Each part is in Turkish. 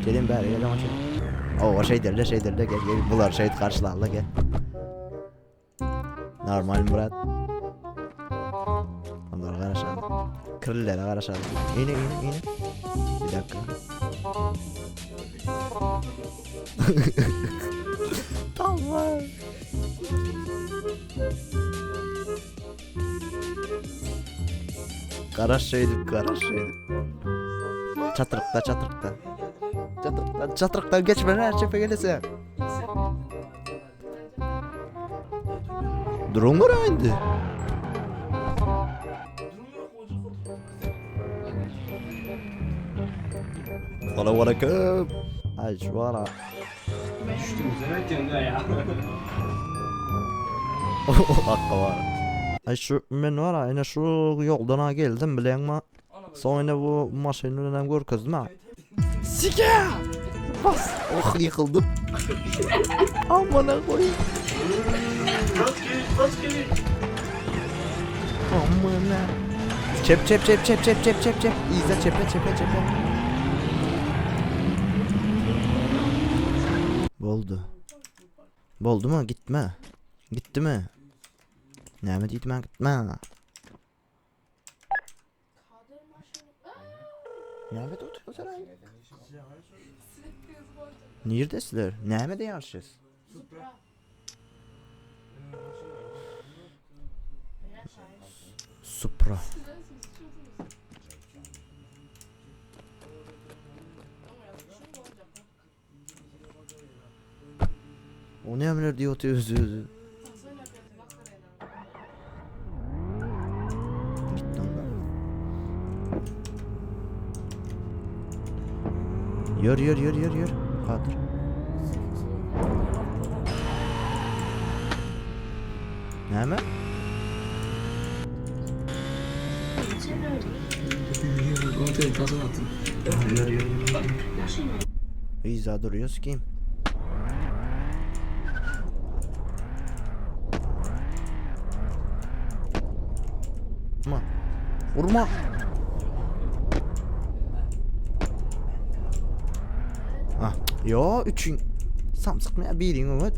Gelin bari gelin o şey. O şeydir de gel bunlar şey karşılarla gel. Normal Murat. Onlara karışalım. Kırıllere karışalım. İğne. Bir dakika. Tamam. Karaş şeydi. Çatırıktan geçme her çepe gelirse. Drone var indi. Selamünaleyküm. Ay şu ara. Hakka var. Ay şu men var ha yine şu yoldan ha geldim bilen mi? Sonra bu maşının önünden görküz mü? Sike! Bas! Oh yıkıldım. Amına koyayım. Kaç gelin. Amına. Çep. İzle çepe. Boldu mu? Gitme. Gitti mi? Nerede gitme? Nerede oturuyoruz herhalde? Neredesiler? Nerede yarışız? Supra. O ne emler diyor oturuyoruz. Yürü. Kaldır. Ne hemen? İza duruyoruz kim? Vurma. Ah, yo üçün samsık ne birin Umut.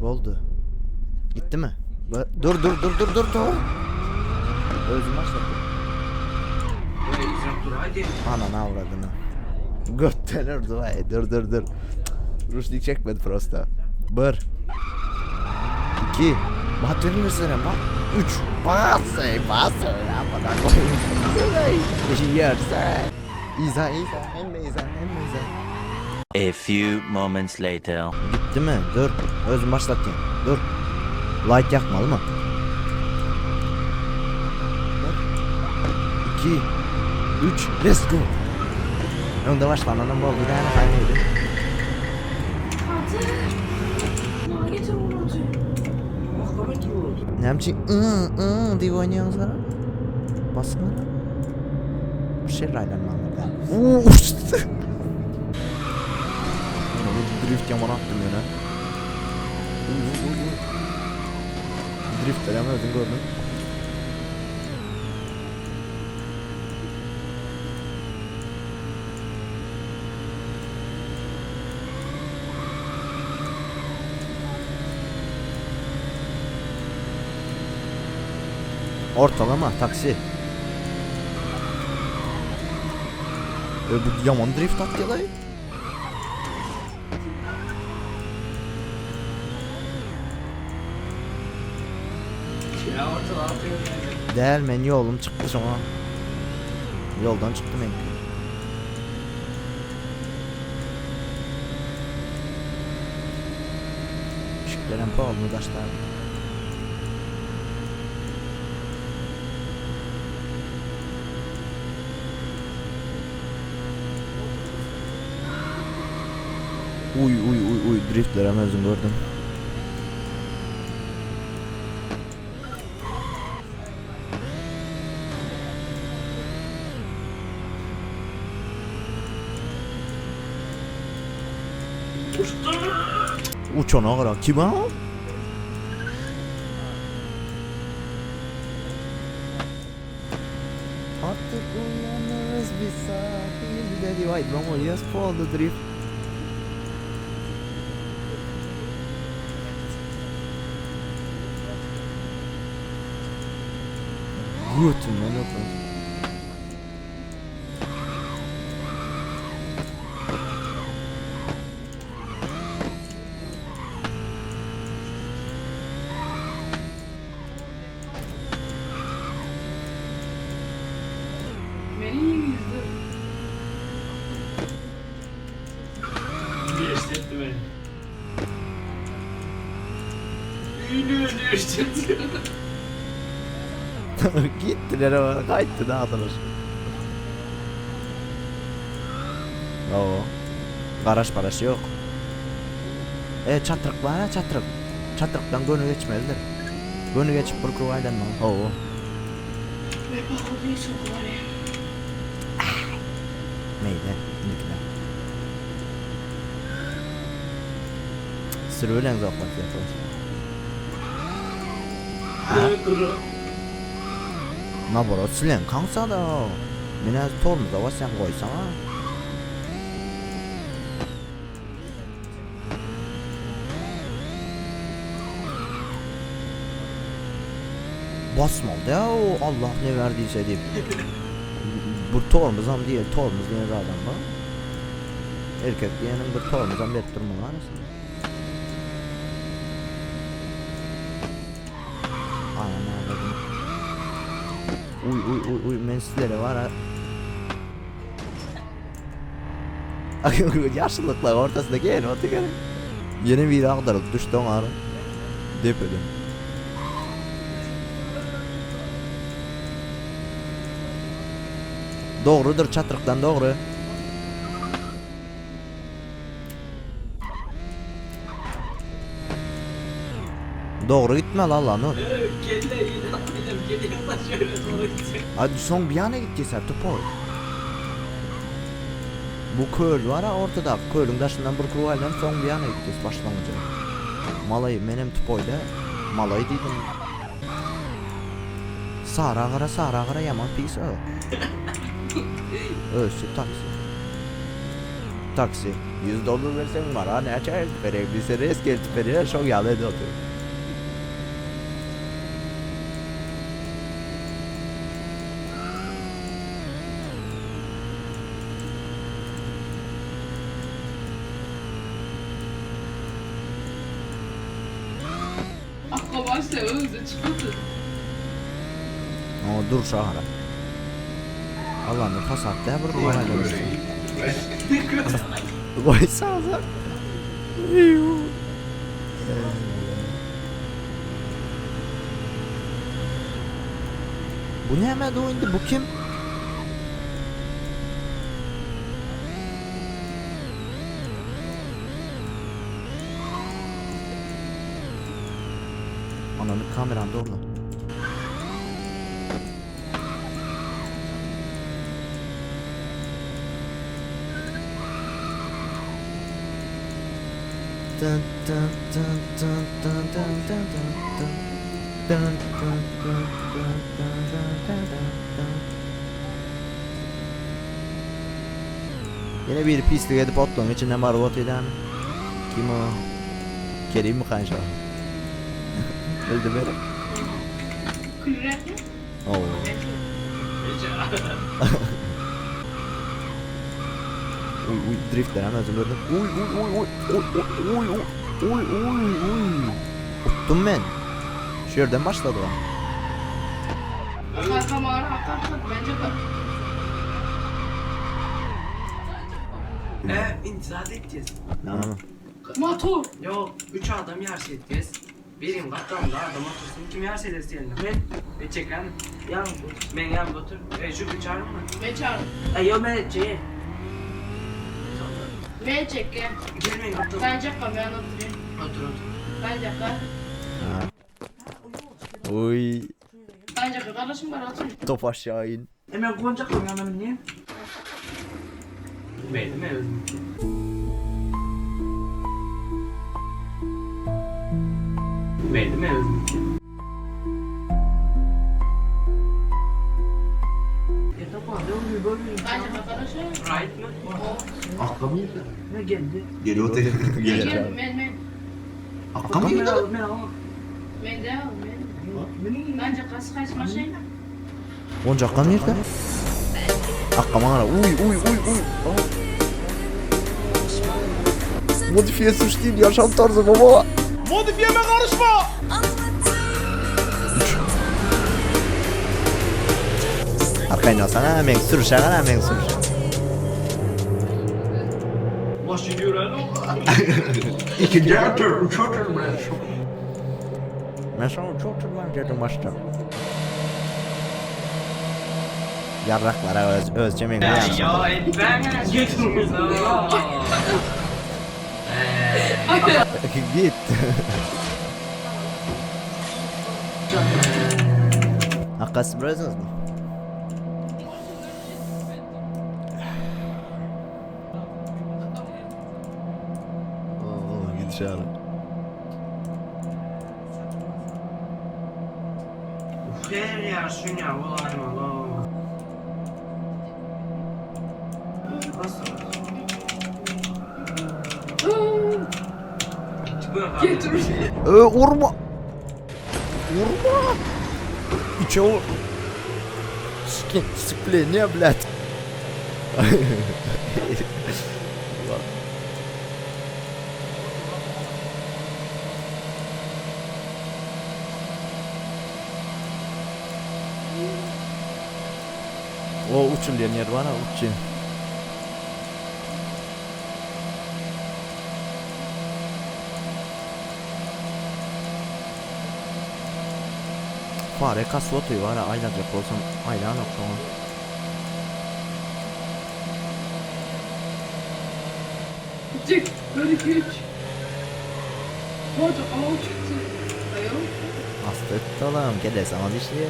Oldu. Gitti mi? Dur. Özüm başlattım. Ananı avradını. Göttenir duayı. Dur. Rüştük çekmedi prosta. 1 2 Bat verir misin ama? 3 Bas ya bana koyayım. Yerse İza hem de İza. A few moments later. Gitti mi? Dur. Özüm başlatayım. Dur. Light yakmalı mı? 2 3 let's go. Önde başlanan bu bir tane kaynıydı. Ne yapayım? Diye oynuyorsunuz lan. Basma. Bir şey raylanmam ben. Drift yaman attım yine. Drift veremezdim gördün. Ortalama taksi. Bu yaman drift attı lan. Değer men yolum çıktı sonra. Yoldan çıktım en. Işıkların pahalı taşlar. Uy drift veremezdim gördüm. Uç ona kadar kim ha? Artık uyanırız sahilde diyor. Haydi lan oraya spawn'da drift. Götümden öpün. Beni iyi yüzdü. Değiştirdi beni. Ünlü değiştirdi. Gittiler ama kayıttı dağıtılır. Oo. Garaj parası yok. Çatırık var ha çatırık. Çatırıktan gönü geçmezler. Gönü geçip bir kuvaydan mı? Oo. Ve pahalı çok var ya. Neydi? İndikiler. Sürüyle uzaklık yapıyoruz. Kuru. Naborot silen kansa da. Mine tormuza var sen koysana. Basmadı ya o Allah ne verdiyse deyip. Bu tormuzam diye tormuz diye adam var. Erkek diyenin bir tormuzam bet durma var aslında. Anam Uy mensizleri var ha. Yaşlılıklar ortasındaki yer otu gerek. Yeni bir aktarıp düştü ona. Depedim. Doğrudur çatırıktan doğru. Doğru gitme lan Nur. Kelle yine atlayacağım. Kelle yaklaşıyor. Sonra gidecek. Hadi son bir yana gittiyse topu. Bu köl var ha ortada. Kölün taşından bir kuvayla son bir yana gittiyse başlangıcı. Malayı benim topoyla. Malayı dedim. Sara gara yaman pis o. Ölsü taksi. Taksi. $100 versen var ha ne açar? Verebilirse res geldi veriyor. Çok yalı ediyor. Akla başla özü çıkıldı. O dur şahara. Allah'ım pas attı ya burada olayla ölsün. Vay sağlar. Bu ne hemen oyundu bu kim? Ananı kameran da orada. Dun dun dun dun dun dun dun dun dun dun dun dun dun dun dun dun. Yine bir pislik edip otlun içinde margot eden. Kim o? Kerim mi kanşa? Öldü beni. Kürek mi? Oo. Uy driftler hemen zımbırdım. Uy. Uttum ben. Şu yerden başladı lan. Arkama ara akarsak bence bak. İntizar edeceğiz. Tamam. Motor. Yok, 3 adam yarış edeceğiz. Birim kaptan da adam otursun. Kim yarış ederse yerine. Ben çeken. Yan ben yan otur. Şu 3 adam mı? Ben çağırdım. Yok ben şey. Ben çekke. Gelmeyin kaptan. Ben çekka ben oturayım. Otur. Ben çekka. Uy. Ben çekka kardeşim ben oturayım. Top aşağı in. Hemen koncak mı hemen niye? Benim evim. Benim evim. Bence arkadaşlar. Right mı? Akka mıydı? Ne geldi? Geliyor tek. Men. Akka Ben mıydı? aldım ben aldım. Men de al men. Bence kaç maşın. Oyuncaklar nerede? Akkamara. Uy. Modifiye suç değil, yaşam tarzı baba. Modifiyeme karışma. Arkayına sana hemen sürüşe kadar hemen sürüşe. Başı gören o. İkinci atır. Üç atır ben. Ben sana çok tırman dedim başta. Yarraklara özcemin Ya yani. ben götürmüş Git. Hakkas bırakırız mı? Oo, git dışarı. Her yer şunya olayım Allah. Nasıl? Getir. Vurma. Vurma. İçe vur. Сцепление, блядь. O uçuyor Nirvana uçuyor. Fare kasvotluyor var ya ayrılacak olsam ayran yok şu an. Çık. 1-2-3. Hadi al çıktı. Ayol. Hasta oğlum gel sana dişliye.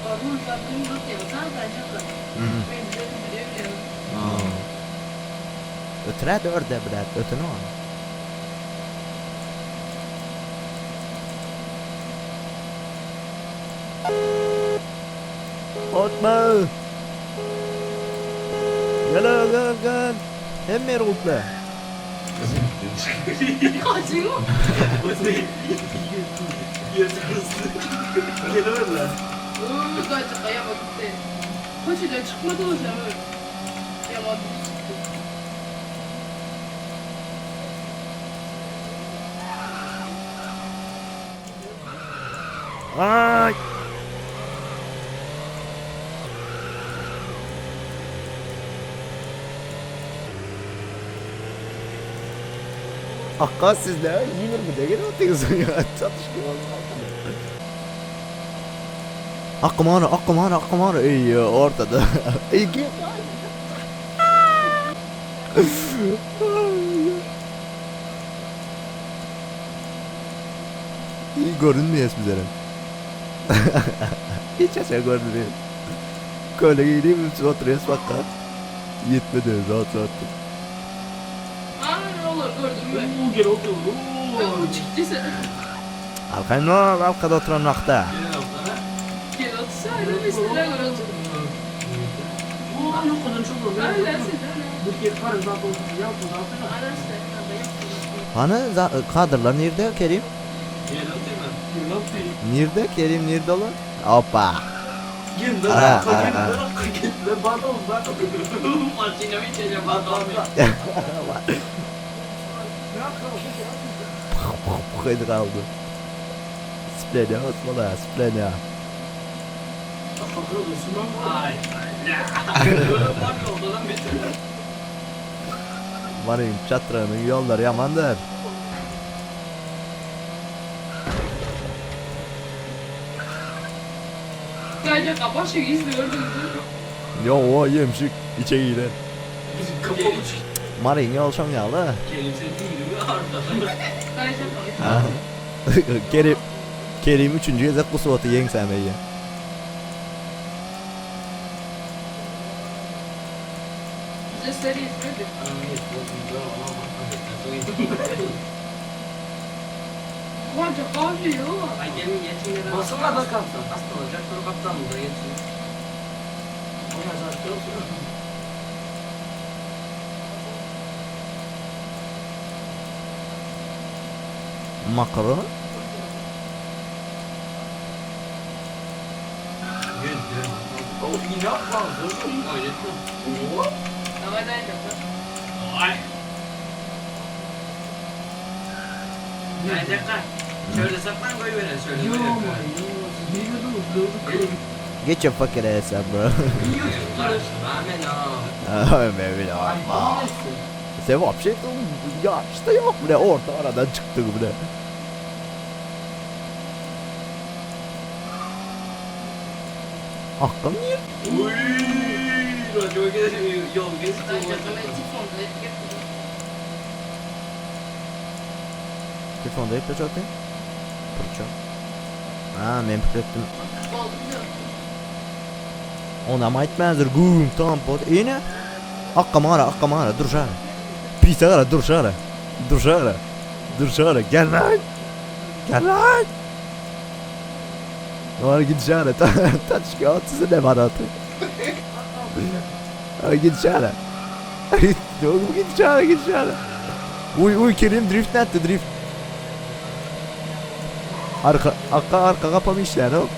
Babur babur tutuyorsan bence kal. Ben de biliyorum. Ötüre de örde bilet ötünü var. Korkma. Gel. Hem mi rutla? Kaçın mı? Kaçın ayama gitti. Koşudan çıkmadı o zaman. Yamadı çıktı. Ay. Hakka sizler yiyinir mi de gene atıyorsun ya çatışkı vallahi. Akkamara iyi ortada. İyi ki. İyi görünmüyor bizlere. Hiç aşağı görünmüyor. Böyle giydiğim için oturuyoruz fakat yetmedi rahat. Ne olur gördün mü? Gel otur. Bu çıktıysa. Arkada oturan nakta. Gel otursana üstüne göre otur. Yok kadar çok oldu. Öyle sen. Bir kere karı zaten yaptı zaten. Araçlar. Hani kadrlar nerede Kerim? Gel otur. Nerede Kerim nerede lan? Hoppa. Gel Ha, lan. ha, ha. Ben pardon. Makine bir çece pardon. Kaydı kaldı. Splenya atma da splenya. Ay. Varayım çatranın yolları yamandır. Sadece kabaşı izli gördün mü? Yo o yemşik içe giren. Kapalı çıktı. Marin yol şon yalı. Kelimse değil mi arada? Sadece Kerim 3. kez kusuvatı yeng semeyi. bize Gösteri yetmedi. Koca kalmıyor. Ay gelin yetimlere basınlar da kaptan. Hasta olacak dur kaptan burada yetim. Ona zaten Makaron. O inanmaz. Oynatma. Havadaydı. Ay. Ay dakika. Şöyle saklan koy verin şöyle. Yok Get your fucking ass up, bro. Amen ha. Ay baby. Sen вообще ya işte yok bile orta aradan çıktık bile. Hakkım niye? Uy. Radyo yol geçti. Telefonda hep de zaten. Pırço. Ha men piklettim. Ona mı etmezdir gum tam pot. Yine. Akkamara dur şöyle. Pis ara dur şöyle. Dur şöyle. Dur şöyle. Gel lan. Gel lan. Var git şöyle. Taçki atısı ne var atı. Git şöyle. Oğlum git şöyle. Uy Kerim drift netti drift. Arka kapamışlar hop.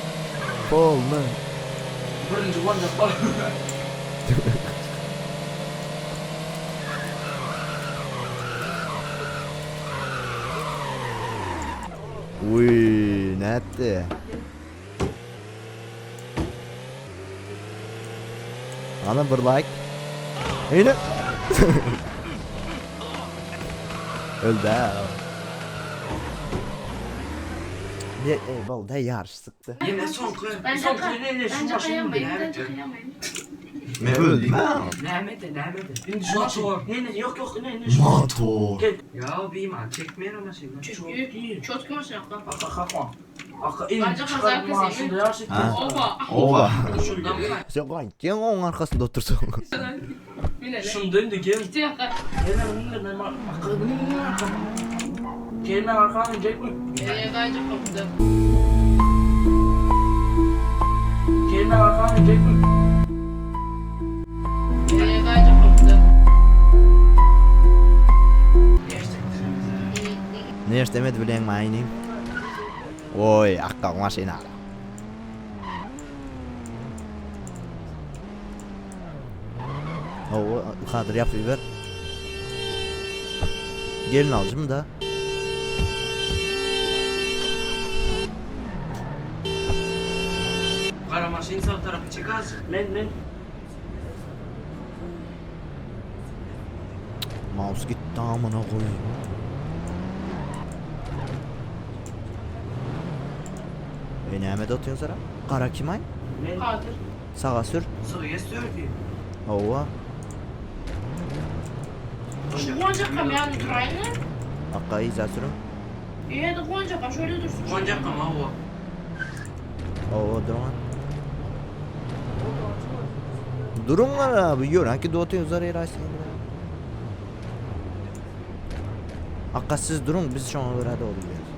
Pol mu? Birinci vanda falan. Uy ne etti? Ana bir like. Öyle. Öldü ha. Ne bol da yarış sıktı. Yine son kır. Bence Son kır şu bence maşını kıyamayın. bile. Bence kıyamayın. Ne öldüm ha? Nehmet'e. Şimdi şu motor. Ne yok ne şu. Motor. Gel. Ya bir iman çekmeyen ama şey. Çok iyi. Çok kıyamasın yapma. Aka kalkma. Aka in. Bence Çıkar kazak maaşını kesin. yarsın. Ha. Oba. Ova. Şundan kay. Sen kanki onun arkasında otursun. Yine de. Şundan da gel. Gitti yakar. Gel lan ne var? Aka bunun arka. Gel lan arkadan inecek mi? Bence kapıda. Gel lan arkadan inecek mi? Bence kapıda. Ne istemedi bilen maynim. Oy akka masina. O kadir yap ver. Gelin alacağım da. Kara maşın sağ tarafı çıkarsın. Lan. Mouse gitti amına koyayım. Nehmet atıyorsun sana. Kara kimay? Kadir. Sağa sür. Sıraya söyleyeyim. Ova. Gonca kamyon durayını. Akka iza sürün. İyi de Gonca şöyle dursun. Koncak ama o. Ova durun. Durun lan abi. Yürü ki doğutuyorsun zarı rahatsız. Akka siz durun biz şu an öyle oluyoruz.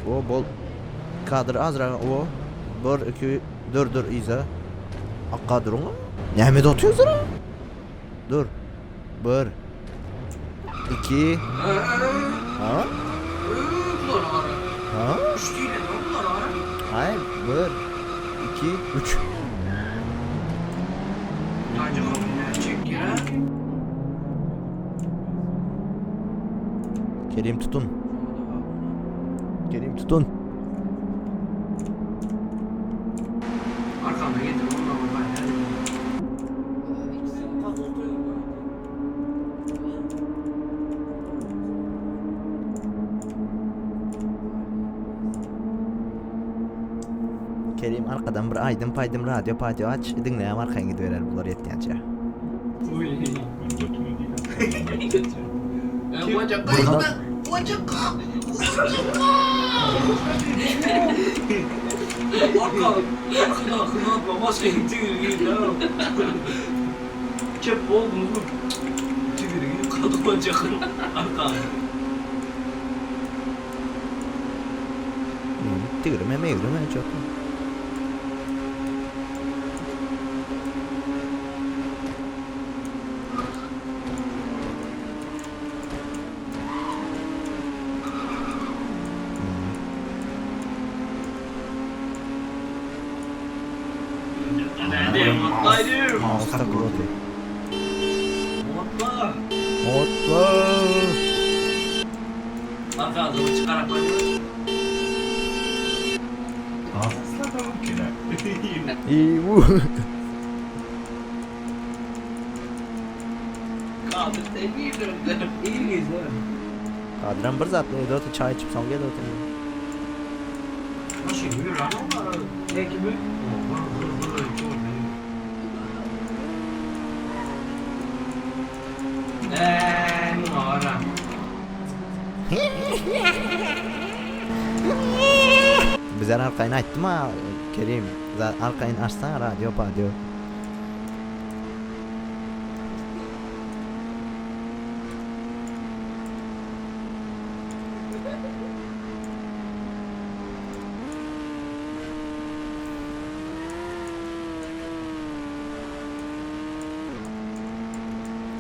O bol. Kadir azra o. 1 2 dur iza. Akka durun lan. Nehmet atıyorsun lan. Dur. 1 2 Ha? Bunlar ara. Ha? Üç değil lan bunlar ara. Hayır. 1 2 3 Bence kapıyı çek ya. Kerim tutun. Kerim tutun. Arkamda getir onunla bak. Kerim arkadan bir aydım paydım radyo patio aç dinle arkan gidiverer bunlar yetkençe. Koncak Buradan Arkadan kına maske indir ya. Çöp oldunuz mu? Tükürüğünü kalkmayacakın. Arkam. Tigre megrime çok. Nerede? Mutlaydım. Mouse takıldı. Mutla. Mutlu. Bak ağzımı çıkarak koyayım. İyi bu. Kadir sen iyi döndün. İyi miyiz oğlum? Kadran bir zat neydi o çay içip son geldi oturuyor. Nasıl yürü lan onlar? Ne gibi? Numara. Bizler arkayını açtım ha Kerim. Arkayını açsana radyo padyo.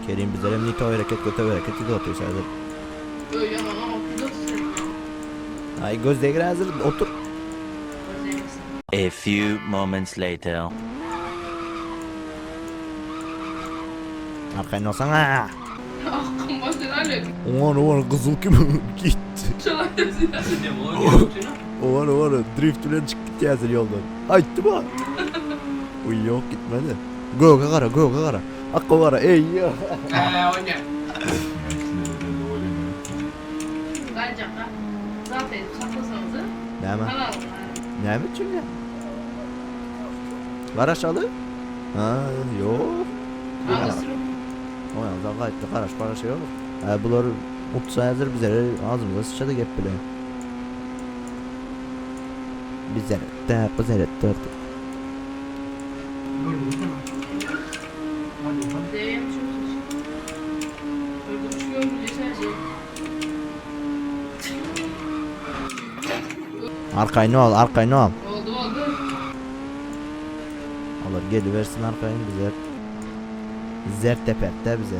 Kerim bizlere nito hareket kötü hareket gidiyor oturuyor sadece. Öyle ama pilot Ay göz değgire hazır otur. A few moments later. Arkayını olsana. Aklım başına öyle. Oğlan kızıl kim gitti. Çalar hepsini. Ne bu oynuyor? Oğlan drift ulan çıktı yazır yoldan. Açtı mı? Uy yok gitmedi. Go kakara go kakara. Akko var ey ya. Oyna. Bence ha. Zaten çatlasanızı. Ne mi? Tamam. Ne mi çünkü? Var aşağıda? Ha yok. Anlasın. O ya gayet de karaş paraş yok. Bunlar mutlu hazır bize ağzımıza sıçradı hep bile. Bize de Değerli çok Öldürmüş görmeyecek her şey. Arkayını al. Oldu. Alır geliversin arkayını bize. Zer tepette bize.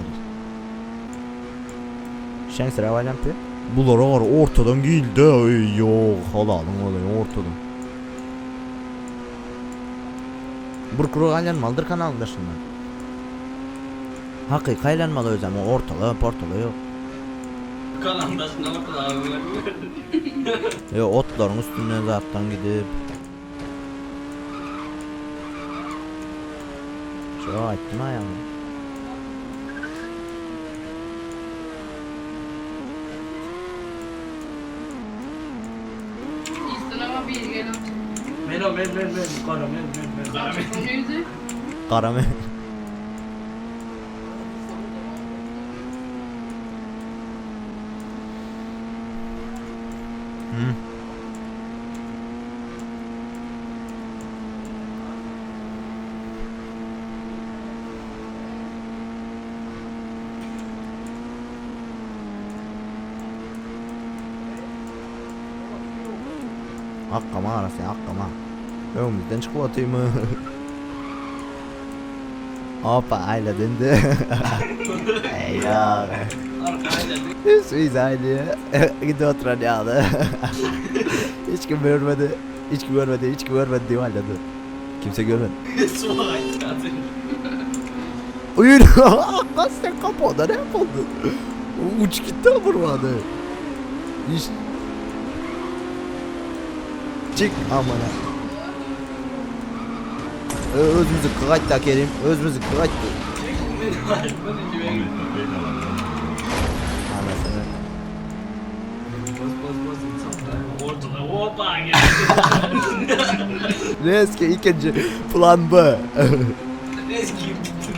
Şen sıra var lampi. Bunlar var ortadan geldi. Yok halalım olayım ortadan. Burkuru aylanmalıdır kanalında şimdi. Hakiki aylanmalı özlem o ortalığı portalığı yok. Kalandasında ne kadar Otların üstüne zaten gidip. Şöyle açtım ayağımı. İyisin ama bir gelen. Ben. Karamel. Onu yüzü. Karamel. Akkama arası akkama. Önümüzden çıkıp atayım mı? Hoppa ayla döndü. Eyvah. Arkadaşlar. Suiz aileye. Gidiyor oturan yağdı. Hiç kim görmedi. Hiç kim görmedi diye ayladı. Kimse görmedi. Su açtı. Uyur. Kas sen kapıda ne yapıldı? Uç gitti vurmadı. Hiç. Çık amına. Özümüzü kıraç da Kerim. Özümüzü kıraç da. Anasını. Ortada hoppa geldi. Reski ikinci plan B. Eski gitti.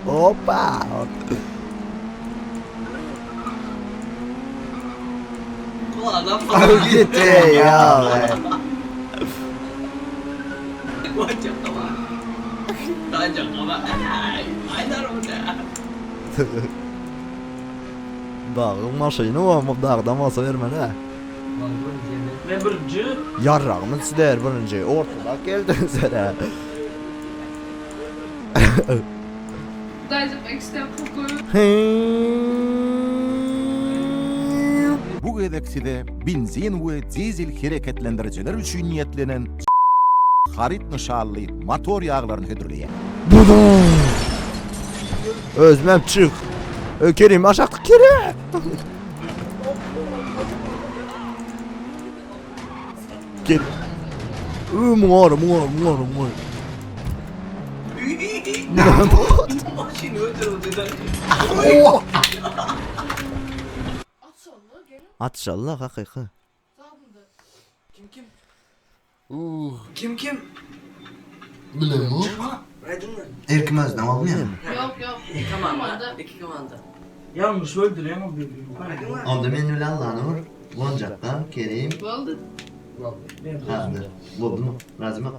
Hoppa. Kulağından Al falan gitti ya be. Hocam tamam. Ancak ama aylar orada. Dağın maşını var mı? Dağda masa verme ne? Ben birinci. Yarrağımın sider birinci. Ortada geldin sana. Dayıcım ekstra kokuyu. Bu gedekside benzin ve dizel hareketlendiriciler üçün niyetlenen harit nişanlı motor yağlarını hüdürleyen. Özmem çık. Kerim aşağı Kerim. Kerim. Muar. Maşini öldürdü. Atşallah gelin. Atşallah hakiki. Zabında. Kim? Bilmem o. Aydın mı? Erkmez ne var mı ya? Yok. İki komanda. İki komanda. Yanlış öldürüyor ama bilmiyorum. Aydın mı? Onda men bilen Allah'ın var. Boncakka, Kerim, Oldu. Hazır. Oldu mu? Razı mı?